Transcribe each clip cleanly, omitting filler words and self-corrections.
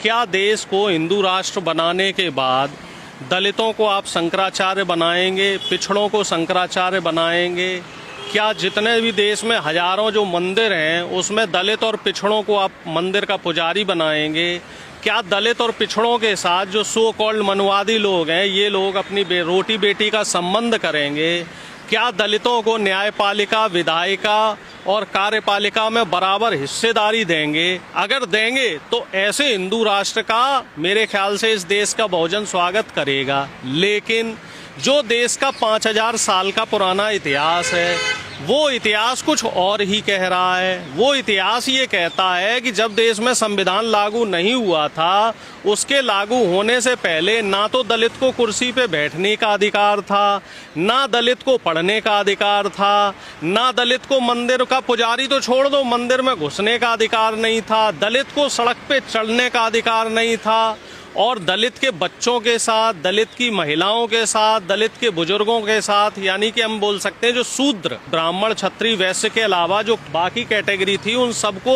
क्या देश को हिंदू राष्ट्र बनाने के बाद दलितों को आप शंकराचार्य बनाएंगे, पिछड़ों को शंकराचार्य बनाएंगे? क्या जितने भी देश में हजारों जो मंदिर हैं उसमें दलित और पिछड़ों को आप मंदिर का पुजारी बनाएंगे? क्या दलित और पिछड़ों के साथ जो सो कॉल्ड मनवादी लोग हैं ये लोग अपनी रोटी बेटी का संबंध करेंगे? क्या दलितों को न्यायपालिका, विधायिका और कार्यपालिका में बराबर हिस्सेदारी देंगे? अगर देंगे तो ऐसे हिंदू राष्ट्र का मेरे ख्याल से इस देश का बहुजन स्वागत करेगा। लेकिन जो देश का 5000 साल का पुराना इतिहास है वो इतिहास कुछ और ही कह रहा है। वो इतिहास ये कहता है कि जब देश में संविधान लागू नहीं हुआ था उसके लागू होने से पहले ना तो दलित को कुर्सी पे बैठने का अधिकार था, ना दलित को पढ़ने का अधिकार था, ना दलित को मंदिर का पुजारी तो छोड़ दो मंदिर में घुसने का अधिकार नहीं था, दलित को सड़क पे चढ़ने का अधिकार नहीं था। और दलित के बच्चों के साथ, दलित की महिलाओं के साथ, दलित के बुजुर्गों के साथ, यानी कि हम बोल सकते हैं जो शूद्र, ब्राह्मण, क्षत्रिय, वैश्य के अलावा जो बाकी कैटेगरी थी उन सबको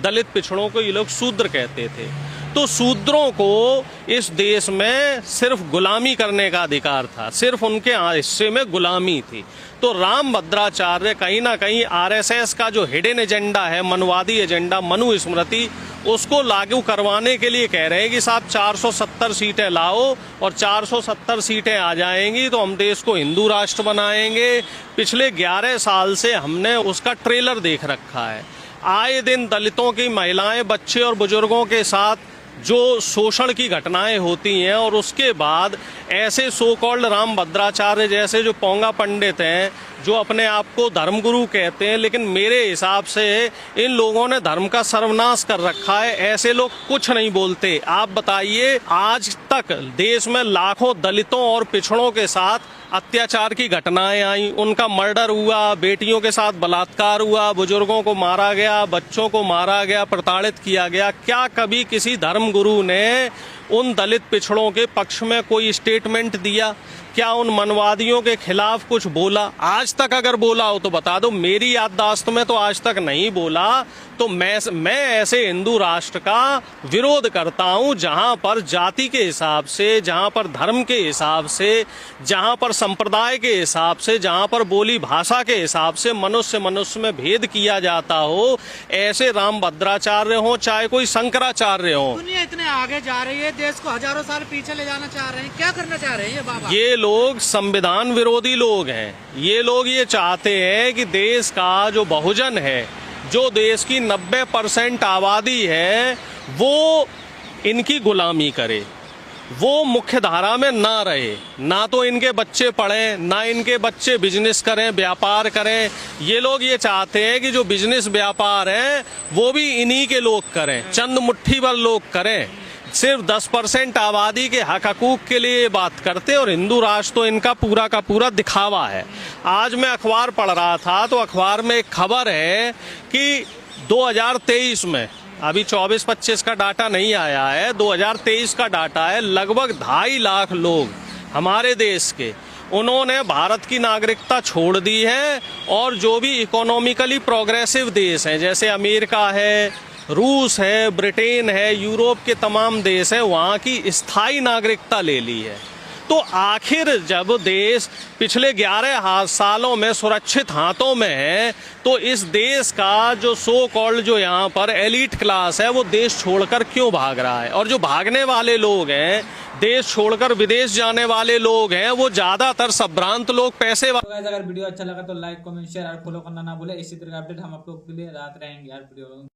दलित पिछड़ों को ये लोग शूद्र कहते थे। तो शूद्रों को इस देश में सिर्फ गुलामी करने का अधिकार था, सिर्फ उनके हिस्से में गुलामी थी। तो रामभद्राचार्य कहीं ना कहीं आरएसएस का जो हिडन एजेंडा है, मनवादी एजेंडा, मनुस्मृति, उसको लागू करवाने के लिए कह रहे हैं कि साहब 470 सीटें लाओ और 470 सीटें आ जाएंगी तो हम देश को हिंदू राष्ट्र बनाएंगे। पिछले 11 साल से हमने उसका ट्रेलर देख रखा है। आए दिन दलितों की महिलाएं, बच्चे और बुजुर्गों के साथ जो शोषण की घटनाएं होती हैं और उसके बाद ऐसे सो कॉल्ड रामभद्राचार्य जैसे जो पोंगा पंडित हैं जो अपने आप को धर्मगुरु कहते हैं, लेकिन मेरे हिसाब से इन लोगों ने धर्म का सर्वनाश कर रखा है। ऐसे लोग कुछ नहीं बोलते। आप बताइए, आज तक देश में लाखों दलितों और पिछड़ों के साथ अत्याचार की घटनाएं आई, उनका मर्डर हुआ, बेटियों के साथ बलात्कार हुआ, बुजुर्गों को मारा गया, बच्चों को मारा गया, प्रताड़ित किया गया। क्या कभी किसी धर्मगुरु ने उन दलित पिछड़ों के पक्ष में कोई स्टेटमेंट दिया? क्या उन मनवादियों के खिलाफ कुछ बोला? आज तक अगर बोला हो तो बता दो। मेरी याददाश्त में तो आज तक नहीं बोला। तो मैं ऐसे हिंदू राष्ट्र का विरोध करता हूं जहां पर जाति के हिसाब से, जहां पर धर्म के हिसाब से, जहां पर संप्रदाय के हिसाब से, जहां पर बोली भाषा के हिसाब से मनुष्य में भेद किया जाता हो। ऐसे रामभद्राचार्य हो चाहे कोई शंकराचार्य हो। दुनिया इतने आगे जा रही है, देश को हजारों साल पीछे ले जाना चाह रहे हैं। क्या करना चाह रहे हैं ये बाबा? ये लोग संविधान विरोधी लोग हैं। ये लोग ये चाहते हैं कि देश का जो बहुजन है, जो देश की 90% आबादी है, वो इनकी गुलामी करे, वो मुख्य धारा में ना रहे। ना तो इनके बच्चे पढ़ें, ना इनके बच्चे बिजनेस करें, व्यापार करें। ये लोग ये चाहते हैं कि जो बिजनेस व्यापार है वो भी इन्हीं के लोग करें, चंद मुट्ठी भर लोग करें। सिर्फ 10% आबादी के हक हकूक के लिए ये बात करते और हिंदू राष्ट्र तो इनका पूरा का पूरा दिखावा है। आज मैं अखबार पढ़ रहा था तो अखबार में एक खबर है कि 2023 में, अभी 24-25 का डाटा नहीं आया है, 2023 का डाटा है, लगभग 2.5 लाख लोग हमारे देश के उन्होंने भारत की नागरिकता छोड़ दी है। और जो भी इकोनॉमिकली प्रोग्रेसिव देश हैं जैसे अमेरिका है, रूस है, ब्रिटेन है, यूरोप के तमाम देश हैं, वहाँ की स्थायी नागरिकता ले ली है। तो आखिर जब देश पिछले 11 सालों में सुरक्षित हाथों में है तो इस देश का जो सो कॉल्ड जो यहाँ पर एलीट क्लास है वो देश छोड़कर क्यों भाग रहा है? और जो भागने वाले लोग हैं, देश छोड़कर विदेश जाने वाले लोग हैं, वो ज्यादातर संभ्रांत लोग, पैसे वाले। अगर वीडियो अच्छा लगा तो लाइक, कमेंट, शेयर और फॉलो करना ना भूले। इसी तरह अपडेट हम आप लोग के लिए लाते रहेंगे यार वीडियो।